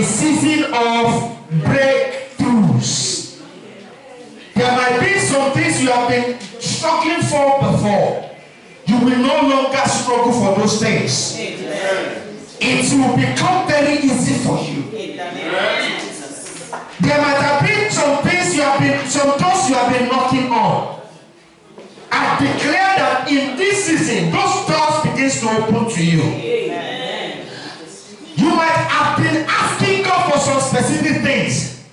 a season of breakthroughs. There might be some things you have been struggling for before. You will no longer struggle for those things. It will become very easy for you. There might have been some things some doors you have been knocking on. I declare that in this season, those doors begins to open to you. Amen. You might have been asking God for some specific things.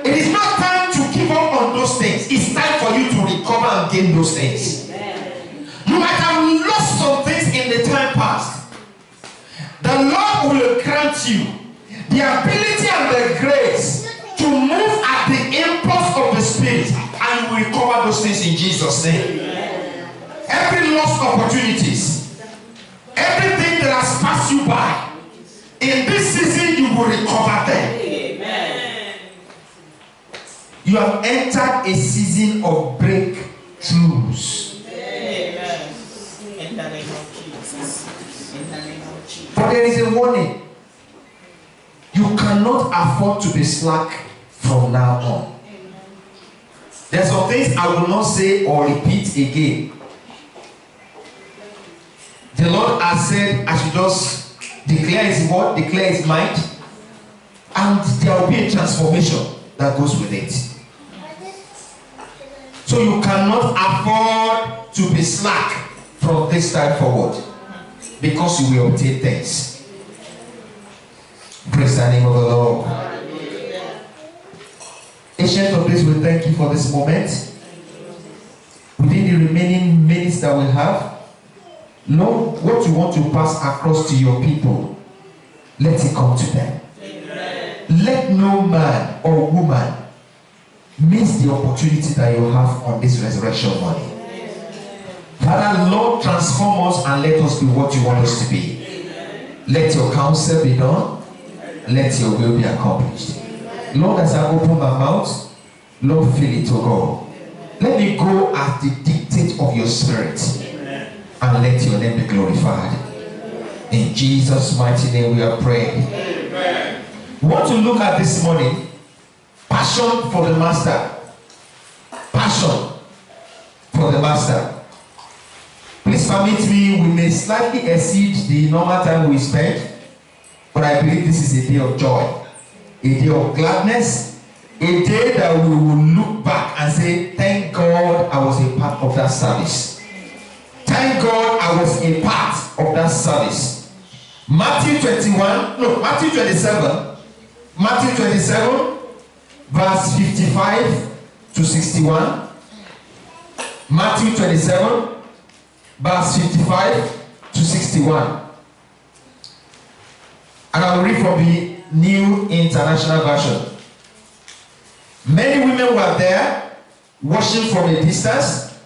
It is not time to give up on those things. It's time for you to recover and gain those things. Amen. You might have lost some things in the time past. The Lord will grant you the ability and the grace to move at the impulse of the Spirit, and you will recover those things in Jesus' name. Amen. Every lost opportunities, everything that has passed you by, in this season you will recover them. Amen. You have entered a season of breakthroughs. Amen. In the name of Jesus. In the name of Jesus. But there is a warning. You cannot afford to be slack from now on. There are some things I will not say or repeat again. The Lord has said I should just declare His word, declare His mind, and there will be a transformation that goes with it. So you cannot afford to be slack from this time forward, because you will obtain things. Praise the name of the Lord. Ancient of Days, we thank you for this moment. Within the remaining minutes that we have, Lord, what you want to pass across to your people, let it come to them. Amen. Let no man or woman miss the opportunity that you have on this resurrection morning. Father, Lord, transform us and let us be what you want us to be. Amen. Let your counsel be done. Let your will be accomplished. Lord, as I open my mouth, Lord, fill it to go. Let me go at the dictate of your Spirit. Amen. And let your name be glorified. Amen. In Jesus' mighty name we are praying. Amen. We want to look at this morning, passion for the Master. Passion for the Master. Please permit me, we may slightly exceed the normal time we spend, but I believe this is a day of joy, a day of gladness, a day that we will look back and say, thank God I was a part of that service. Thank God I was a part of that service. Matthew 27, verse 55 to 61. Matthew 27, verse 55 to 61. And I will read from the New International Version. Many women were there, watching from a distance.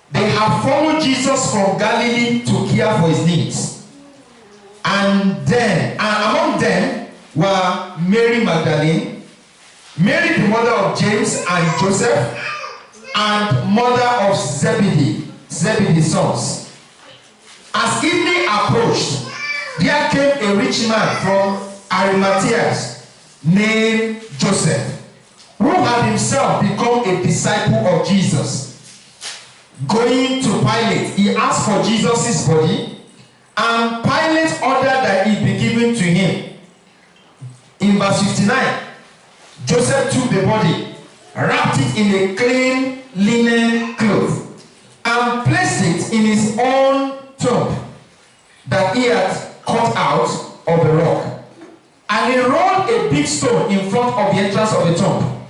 They had followed Jesus from Galilee to care for his needs. And among them were Mary Magdalene, Mary the mother of James and Joseph, and mother of Zebedee's sons. As evening approached, there came a rich man from Arimathea named Joseph, who had himself become a disciple of Jesus. Going to Pilate, he asked for Jesus' body, and Pilate ordered that it be given to him. In verse 59, Joseph took the body, wrapped it in a clean linen cloth, and placed it in his own tomb that he had cut out of the rock. And he rolled a big stone in front of the entrance of the tomb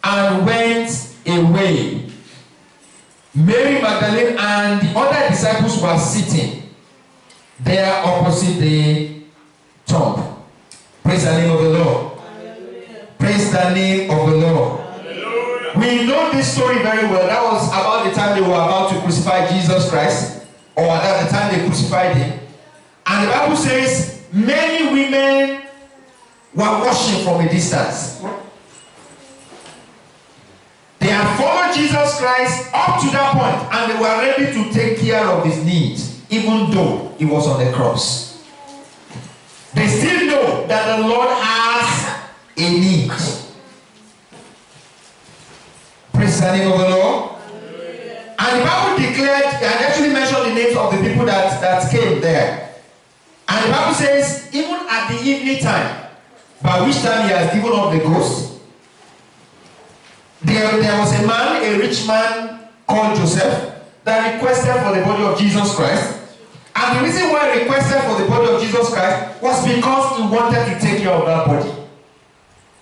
and went away. Mary Magdalene and the other disciples were sitting there opposite the tomb. Praise the name of the Lord. Hallelujah. Praise the name of the Lord. Hallelujah. We know this story very well. That was about the time they were about to crucify Jesus Christ, or at the time they crucified him. And the Bible says many women were watching from a distance. They had followed Jesus Christ up to that point, and they were ready to take care of his needs, even though he was on the cross. They still know that that the Lord has a need. Praise the name of the Lord. And the Bible declared, and actually mentioned the names of the people that came there. And the Bible says, even at the evening time, by which time he has given up the ghost, there was a man, a rich man called Joseph, that requested for the body of Jesus Christ. And the reason why he requested for the body of Jesus Christ was because he wanted to take care of that body.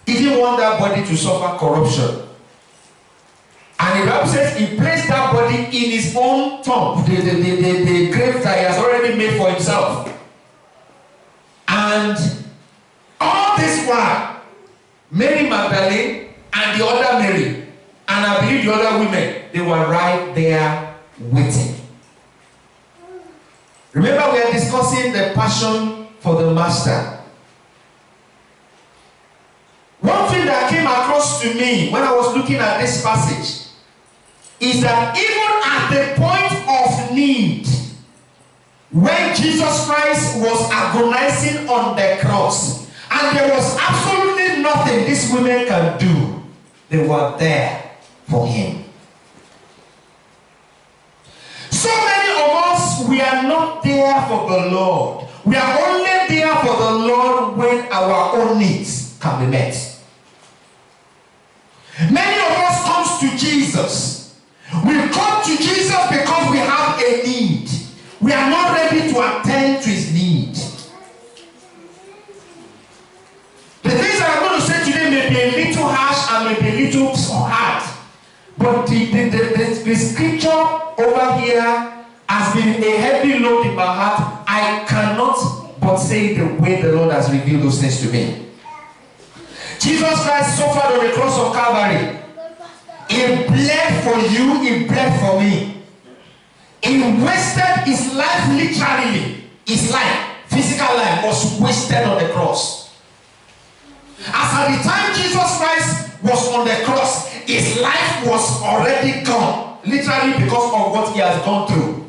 He didn't want that body to suffer corruption. And the Bible says he placed that body in his own tomb, the grave that he has already made for himself. And all this while, Mary Magdalene and the other Mary, and I believe the other women, they were right there waiting. Remember, we are discussing the passion for the master. One thing that came across to me when I was looking at this passage is that even at the point of need, when Jesus Christ was agonizing on the cross, and there was absolutely nothing these women can do, they were there for him. So many of us, we are not there for the Lord. We are only there for the Lord when our own needs can be met. Many of us comes to Jesus. We come to Jesus because we have a need. We are not ready to attend to his need. The things that I'm going to say today may be a little harsh and may be a little hard. But the scripture over here has been a heavy load in my heart. I cannot but say the way the Lord has revealed those things to me. Jesus Christ suffered on the cross of Calvary. He bled for you, he bled for me. He wasted his life literally. His life, physical life, was wasted on the cross. As at the time Jesus Christ was on the cross, his life was already gone. Literally because of what he has gone through.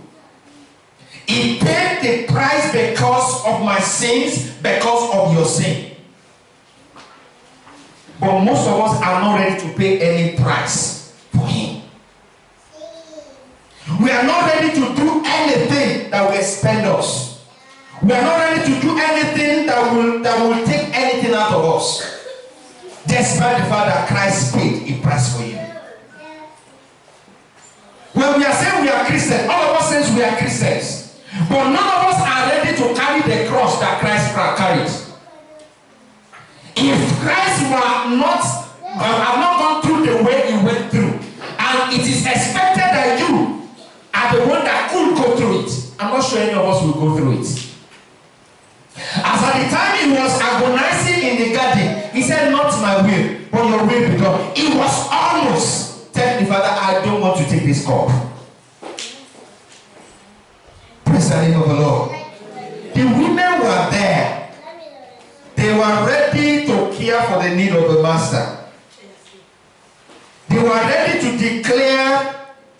He paid the price because of my sins, because of your sin. But most of us are not ready to pay any price for him. We are not ready to do anything that will expend us. We are not ready to do anything that will take anything out of us. Despite the fact that Christ paid a price for you. When we are saying we are Christians, all of us says we are Christians. But none of us are ready to carry the cross that Christ carried. If Christ have not gone through the way he went through, and it is expected that you are the one that could go through it, I'm not sure any of us will go through it. As at the time he was agonizing in the garden, he said, not my will, but your will be done. He was almost telling the Father, I don't want to take this cup. Praise the name of the Lord. The women were there. They were ready to care for the need of the master. They were ready to declare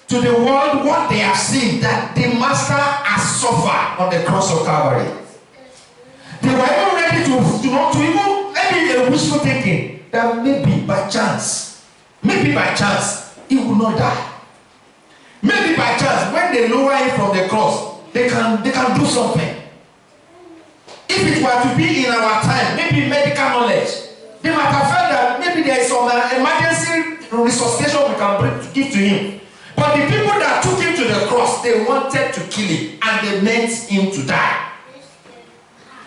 to the world what they have seen, that the master has suffered on the cross of Calvary. They were even ready to even maybe a wishful thinking that maybe by chance, he will not die. Maybe by chance, when they lower him from the cross, they can do something. If it were to be in our time, maybe medical knowledge, they might have felt that maybe there is some emergency resuscitation we can give to him. But the people that took him to the cross, they wanted to kill him and they meant him to die.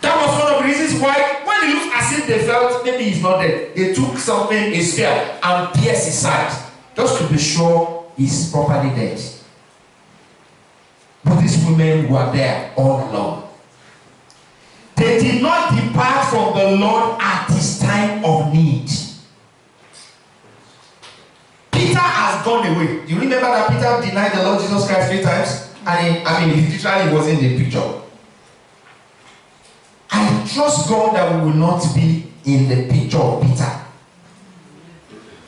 That was one of the reasons why, when it looked as if they felt maybe he's not dead, they took something, a spear, and pierced his side, just to be sure he's properly dead. But these women were there all along. They did not depart from the Lord at his time of need. Peter has gone away. Do you remember that Peter denied the Lord Jesus Christ 3 times? And he literally was in the picture. I trust God that we will not be in the picture of Peter.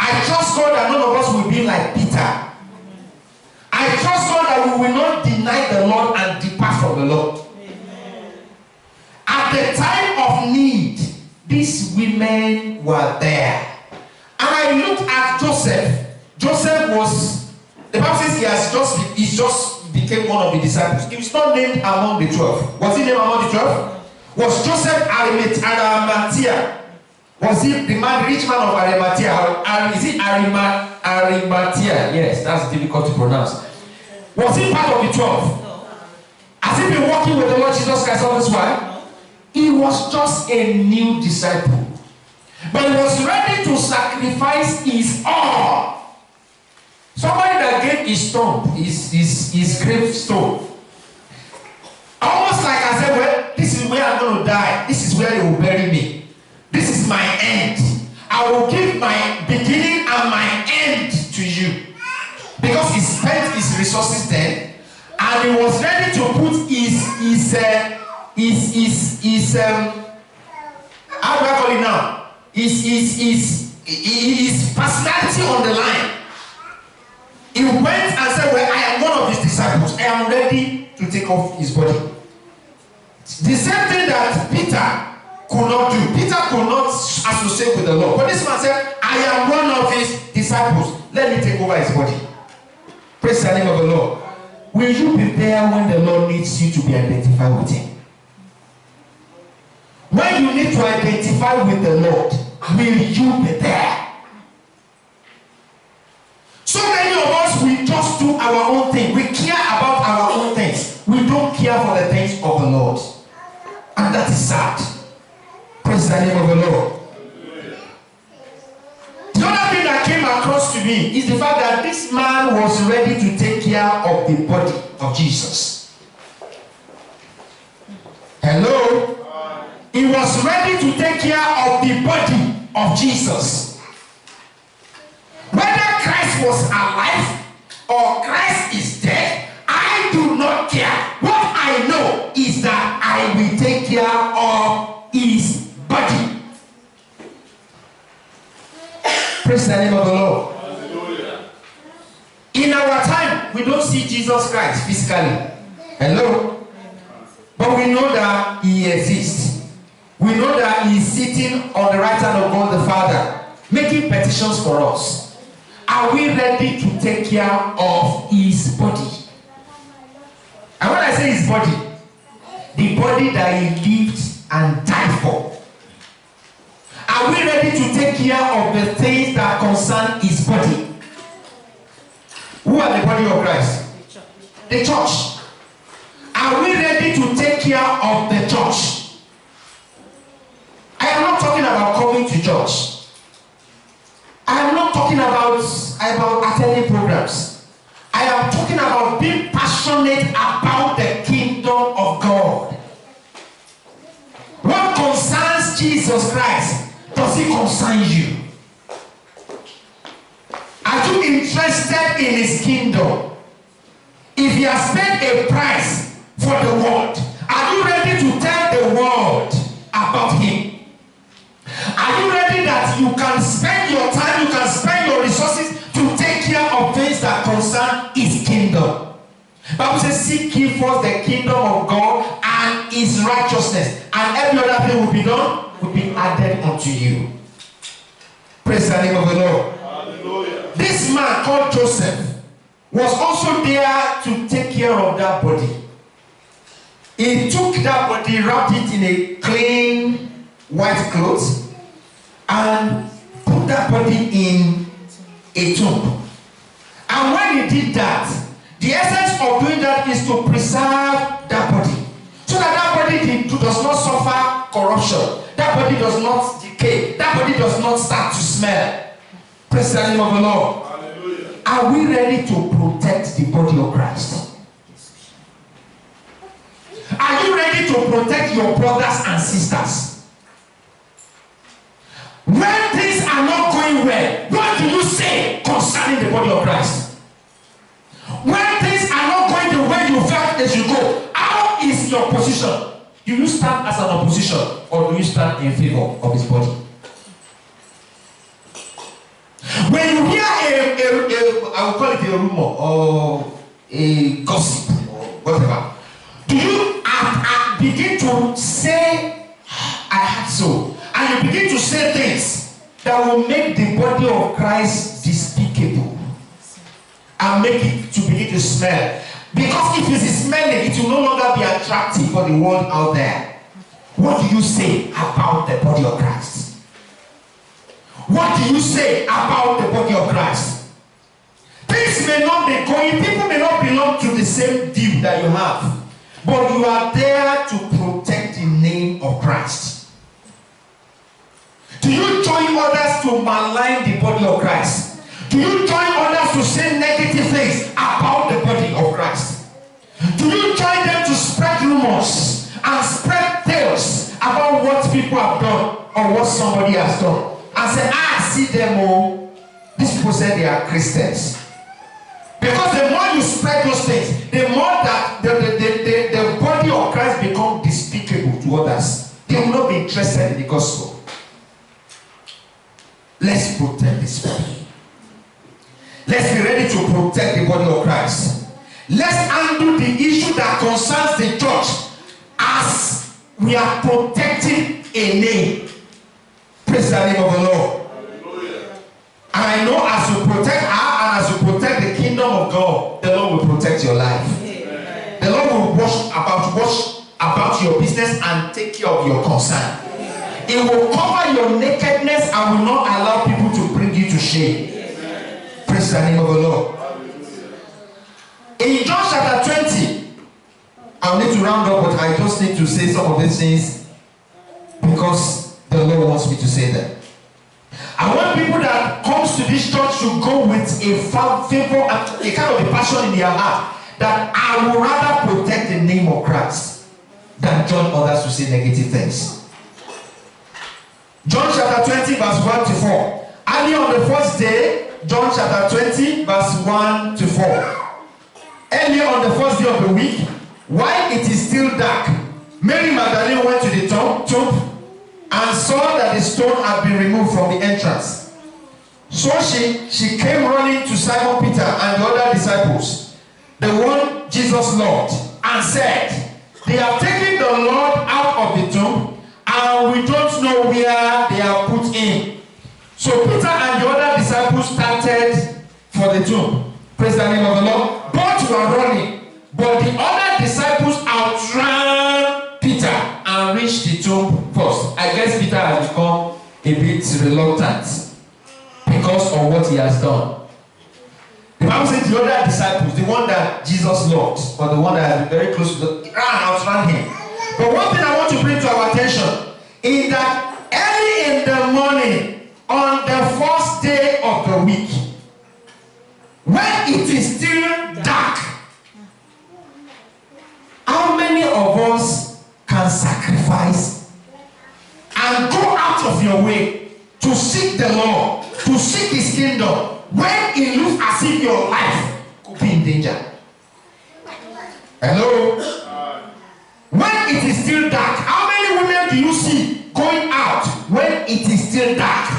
I trust God that none of us will be like Peter. I trust God that we will not deny the Lord and depart from the Lord. At the time of need, the these women were there. And I looked at Joseph. Joseph was, the Bible says he just became one of the disciples. He was not named among the 12. Was he named among the 12? Was Joseph Arimathea? Was he the rich man of Arimathea? Is it Arimathea? Yes, that's difficult to pronounce. Was he part of the 12? No. Has he been working with the Lord Jesus Christ all this while? No. He was just a new disciple. But he was ready to sacrifice his all. Somebody that gave his stone, his gravestone. Almost like I said, well, this is where I'm going to die. This is where they will bury me. This is my end. I will give my beginning and my end to you. Because he spent his resources then, and he was ready to put his how do I call it now? His personality on the line. He went and said, well, I am one of his disciples. I am ready to take off his body. The same thing that Peter could not do. Peter could not associate with the Lord. But this man said, I am one of his disciples. Let me take over his body. Praise the name of the Lord. Will you be there when the Lord needs you to be identified with him? When you need to identify with the Lord, will you be there? So many of us, we just do our own thing. We care about our own things. We don't care for the things of the Lord. And that is sad. Praise the name of the Lord. The other thing that came across to me is the fact that this man was ready to take care of the body of Jesus. Hello? He was ready to take care of the body of Jesus. Whether Christ was alive or Christ is dead, I do not care. What I know is that I will take care of his body. Praise the name of the Lord. Hallelujah. In our time, we don't see Jesus Christ physically. Hello? But we know that he exists. We know that he is sitting on the right hand of God the Father, making petitions for us. Are we ready to take care of his body? And when I say his body, the body that he lived and died for. Are we ready to take care of the things that concern his body? Who are the body of Christ? The church. Are we ready to take care of the church? I am not talking about coming to church. I am not talking about attending programs. I am talking about being passionate about the kingdom of God. What concerns Jesus Christ, does it concern you? Are you interested in his kingdom? If he has paid a price for the world, are you ready to tell the world about him? Are you ready that you can spend your time, you can spend your resources to take care of things that concern his kingdom? Bible says, seek ye first the kingdom of God and his righteousness, and every other thing will be done, will be added unto you. Praise the name of the Lord. Hallelujah. This man called Joseph was also there to take care of that body. He took that body, wrapped it in a clean white clothes, and put that body in a tomb. And when he did that, the essence of doing that is to preserve that body, so that that body does not suffer corruption, that body does not decay, that body does not start to smell. Praise the name of the Lord. Hallelujah. Are we ready to protect the body of Christ? Are you ready to protect your brothers and sisters? When things are not going well, what do you say concerning the body of Christ? When things are not going the way you felt they should go, how is your position? Do you stand as an opposition, or do you stand in favor of his body? When you hear I will call it a rumor or a gossip or whatever, do you begin to say, I had so? And and you begin to say things that will make the body of Christ despicable and make it to begin to smell. Because if it is smelling, it will no longer be attractive for the world out there. What do you say about the body of Christ? What do you say about the body of Christ? Things may not be going, people may not belong to the same view that you have, but you are there to protect the name of Christ. Do you join others to malign the body of Christ? Do you join others to say negative things about the body of Christ? Do you join them to spread rumors and spread tales about what people have done or what somebody has done? And say, see them all. These people say they are Christians. Because the more you spread those things, the more that the body of Christ becomes despicable to others. They will not be interested in the gospel. Let's protect this body. Let's be ready to protect the body of Christ. Let's handle the issue that concerns the church as we are protecting a name. Praise the name of the Lord. Hallelujah. And I know as you protect her and as you protect the kingdom of God, the Lord will protect your life. Amen. The Lord will watch about your business and take care of your concern. Amen. It will cover your nakedness and will not allow people to bring you to shame. Amen. Praise the name of the Lord. Hallelujah. In John chapter 20, I'll need to round up, but I just need to say some of these things because the Lord wants me to say that. I want people that comes to this church to go with a favor and a kind of a passion in their heart that I would rather protect the name of Christ than join others to say negative things. John chapter 20 verse 1 to 4. Early on the first day, John chapter 20 verse 1 to 4. Early on the first day of the week, while it is still dark, Mary Magdalene went to the tomb and saw that the stone had been removed from the entrance. So she came running to Simon Peter and the other disciples, the one Jesus loved, and said, "They have taken the Lord out of the tomb, and we don't know where they have put him." So Peter and the other disciples started for the tomb. Praise the name of the Lord. Both were running, but the other disciples outran Peter and reached the tomb first. I guess Peter has become a bit reluctant because of what he has done. The Bible says the other disciples, the one that Jesus loved, or the one that has been very close to the outran him. But one thing I want to bring to our attention is that early in the morning, on the first day of the week, when it is still dark, how many of us can sacrifice and go out of your way to seek the Lord, to seek his kingdom, when it looks as if your life could be in danger? Hello? When it is still dark, how many women do you see going out when it is still dark?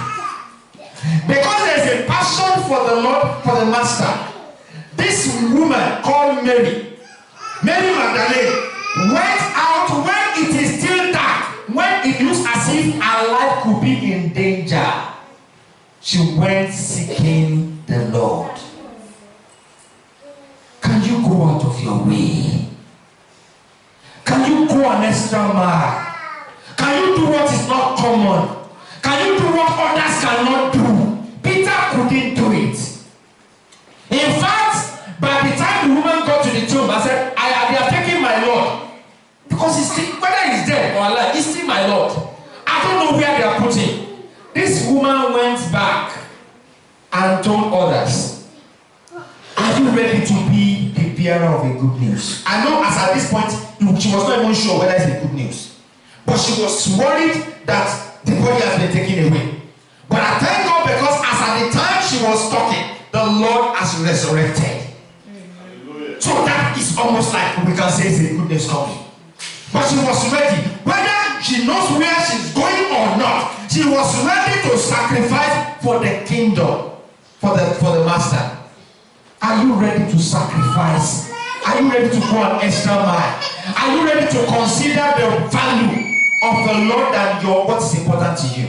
Because there's a passion for the Lord, for the master. This woman called Mary Magdalene, went out when it is still dark, when it looks as if her life could be in danger. She went seeking the Lord. Can you go out of your way? Can you go an extra mile? Can you do what is not common? Can you do what others cannot do? Peter couldn't do it. In fact, by the time the woman got to the tomb and said, they are taking my Lord. Because he's still, whether he's dead or alive, he's still my Lord. I don't know where they are putting. This woman went back and told others, "Are you ready to be the bearer of a good news?" I know as at this point, she was not even sure whether it's a good news. But she was worried that the body has been taken away. But I thank God because as at the time she was talking, the Lord has resurrected. So that is almost like we can say it's a good news coming. But she was ready. Whether she knows where she's going or not, she was ready to sacrifice for the kingdom, for the master. Are you ready to sacrifice? Are you ready to go an extra mile? Are you ready to consider the value of the Lord than what is important to you.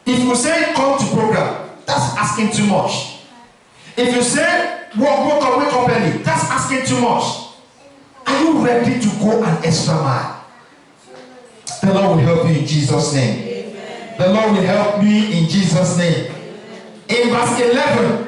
If you say come to program, that's asking too much. If you say wake up early, that's asking too much. Are you ready to go an extra mile? The Lord will help you in Jesus' name. Amen. The Lord will help me in Jesus' name. In verse 11,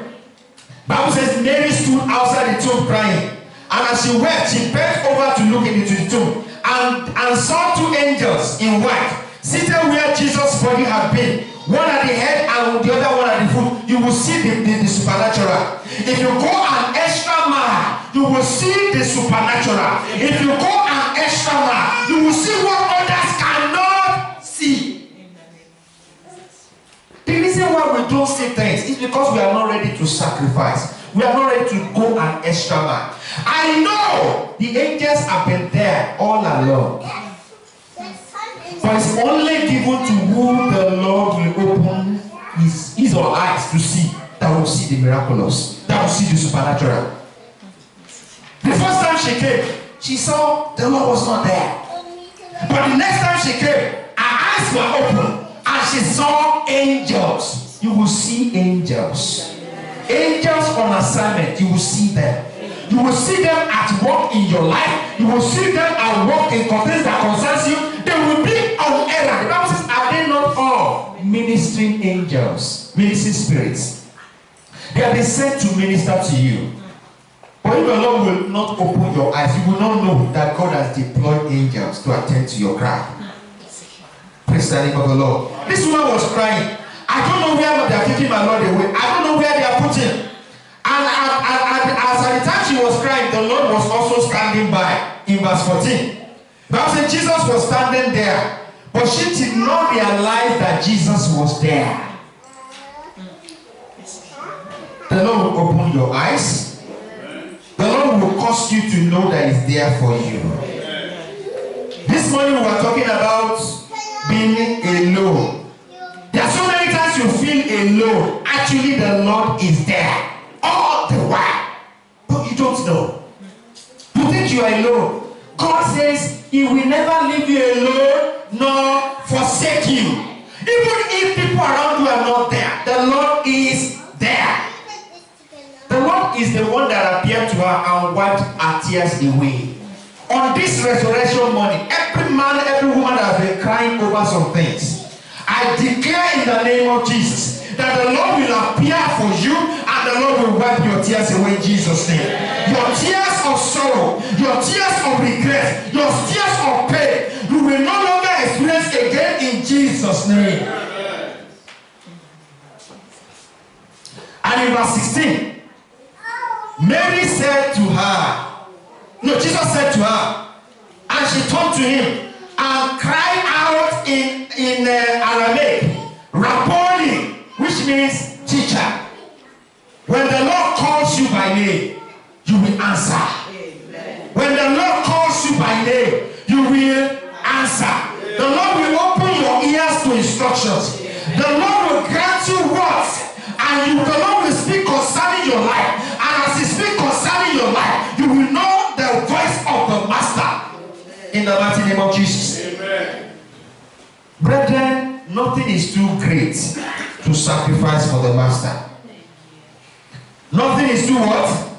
Bible says Mary stood outside the tomb crying, and as she wept, she bent over to look into the tomb and saw two angels in white seated where Jesus' body had been, one at the head and the other one at the foot. You will see the supernatural. If you go an extra mile, you will see the supernatural. If you go an extra mile, you will see what others cannot see. The reason why we don't see things is because we are not ready to sacrifice. We are not ready to go an extra mile. I know the angels have been there all along, but it's only given to whom the Lord will open his or eyes to see, that will see the miraculous, that will see the supernatural. The first time she came, she saw the Lord was not there. But the next time she came, her eyes were open and she saw angels. You will see angels. Angels on assignment, you will see them. You will see them at work in your life. You will see them at work in things that concerns you. They will be on errand. The Bible says, are they not all ministering angels, ministering spirits? They have been sent to minister to you. But if the Lord will not open your eyes, you will not know that God has deployed angels to attend to your cry. Praise the name of the Lord. This woman was crying. I don't know where they are taking my Lord away. I don't know where they are putting. And as at the time she was crying, the Lord was also standing by. In verse 14, the Bible says Jesus was standing there, but she did not realize that Jesus was there. The Lord will open your eyes. The Lord will cause you to know that He's there for you. This morning we were talking about being alone. There are so many times you feel alone. Actually, the Lord is there all the while, but you don't know. You think you are alone. God says He will never leave you alone nor forsake you. Even if people around you are not there, the Lord is there. The Lord is the one that appeared to her and wiped her tears away. On this resurrection morning, every man, every woman that has been crying over some things, I declare in the name of Jesus that the Lord will appear for you and the Lord will wipe your tears away in Jesus' name. Your tears of sorrow, your tears of regret, your tears of pain, you will no longer experience again in Jesus' name. And in verse 16, Mary said to her, Jesus said to her, and she turned to him and cried out in Aramaic, Rabboni, which means teacher. When the Lord calls you by name, you will answer. Amen. When the Lord calls you by name, you will answer. The Lord will open your ears to instructions. The Lord will grant you words, and the Lord will speak concerning your life. And as He speaks concerning your life, you will know the voice of the Master. In the mighty name of Jesus. Amen. Brethren, nothing is too great to sacrifice for the Master. Nothing is too what?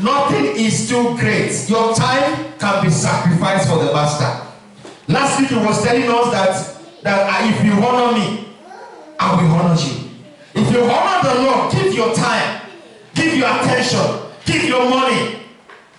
Nothing is too great. Your time can be sacrificed for the Master. Last week he was telling us that if you honor me, I will honor you. If you honor the Lord, give your time, give your attention, give your money.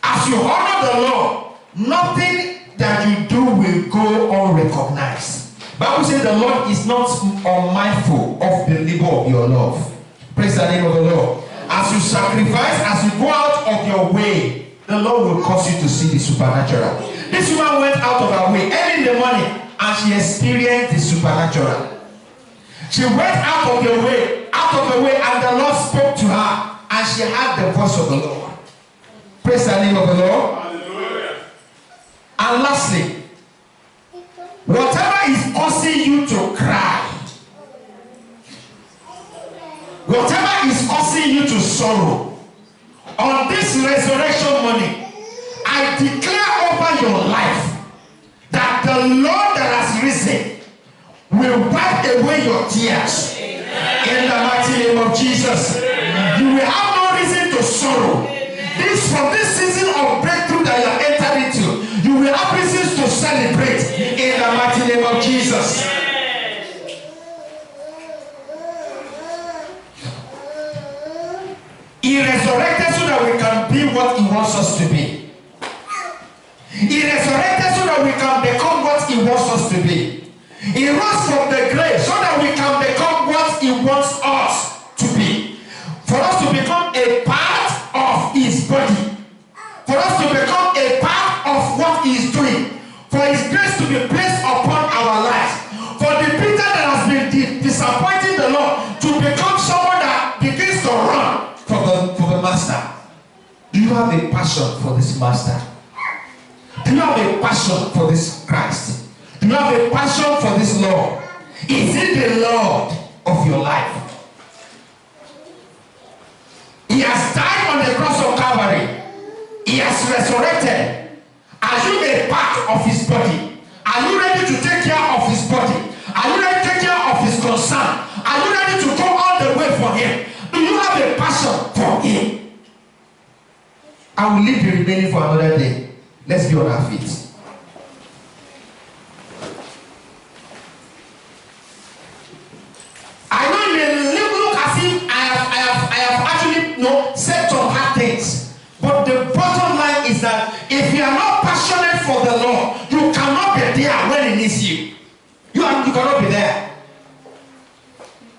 As you honor the Lord, nothing that you do will go unrecognized. Bible says the Lord is not unmindful of the labor of your love. Praise the name of the Lord. As you sacrifice, as you go out of your way, the Lord will cause you to see the supernatural. This woman went out of her way early in the morning and she experienced the supernatural. She went out of the way, and the Lord spoke to her and she heard the voice of the Lord. Praise the name of the Lord. Hallelujah. And lastly, whatever is causing you to cry, whatever is causing you to sorrow, on this resurrection morning, I declare over your life will wipe away your tears. In the mighty name of Jesus. You will have no reason to sorrow. From this season of breakthrough that you have entered into, you will have reasons to celebrate in the mighty name of Jesus. He resurrected so that we can be what he wants us to be. He resurrected so that we can become what he wants us to be. He rose from the grave so that we can become what he wants us to be. For us to become a part of his body. For us to become a part of what he is doing. For his grace to be placed upon our lives. For the Peter that has been disappointing the Lord to become someone that begins to run for the master. Do you have a passion for this master? Do you have a passion for this Christ? Do you have a passion for this Lord? Is it the Lord of your life? He has died on the cross of Calvary. He has resurrected. Are you a part of his body? Are you ready to take care of his body? Are you ready to take care of his concern? Are you ready to go all the way for him? Do you have a passion for him? I will leave the remaining for another day. Let's be on our feet. I know you may look as if I have actually said some hard things. But the bottom line is that if you are not passionate for the Lord, you cannot be there when he needs you. You cannot be there.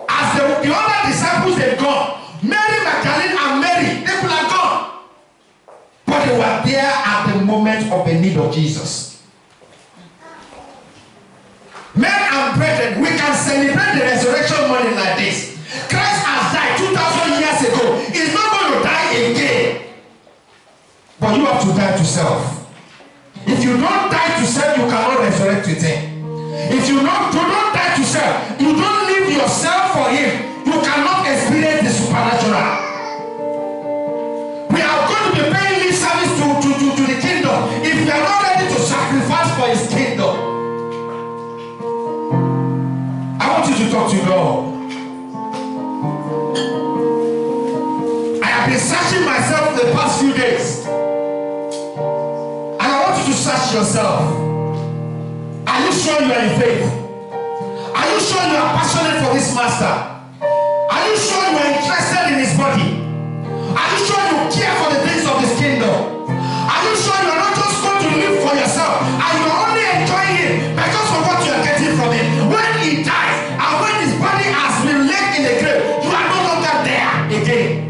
As the other disciples, they've gone. Mary Magdalene and Mary, they could have gone. But they were there at the moment of the need of Jesus. Men and brethren, we can celebrate the resurrection morning like this. Christ has died 2,000 years ago. He's not going to die again. But you have to die to self. If you don't die to self, you cannot resurrect with him. If you don't die to self, you don't live yourself for him, you cannot experience the supernatural. We are going to be paying lip service to the kingdom if we are not ready to sacrifice for his kingdom. I want you to talk to God. I have been searching myself the past few days. To search yourself. Are you sure you are in faith? Are you sure you are passionate for this master? Are you sure you are interested in his body? Are you sure you care for the things of his kingdom? Are you sure you are not just going to live for yourself and you are only enjoying him because of what you are getting from him? When he dies and when his body has been laid in the grave, you are no longer there again.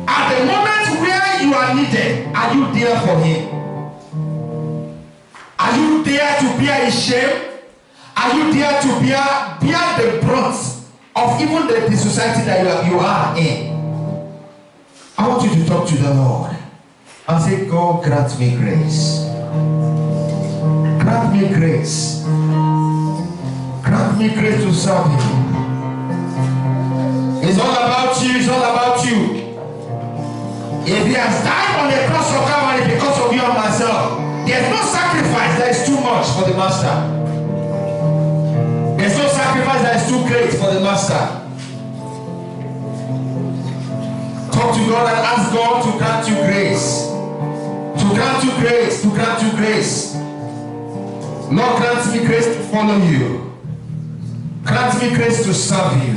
At the moment where you are needed, are you there for him? Are you there to bear his shame? Are you there to bear the brunt of even the society that you are in? I want you to talk to the Lord and say, God, grant me grace. Grant me grace. Grant me grace to serve him. It's all about you. It's all about you. If he has died on the cross of Calvary because of you and myself, there's no sacrifice that is too much for the master. There's no sacrifice that is too great for the master. Talk to God and ask God to grant you grace. To grant you grace. To grant you grace. Lord, grant me grace to follow you. Grant me grace to serve you.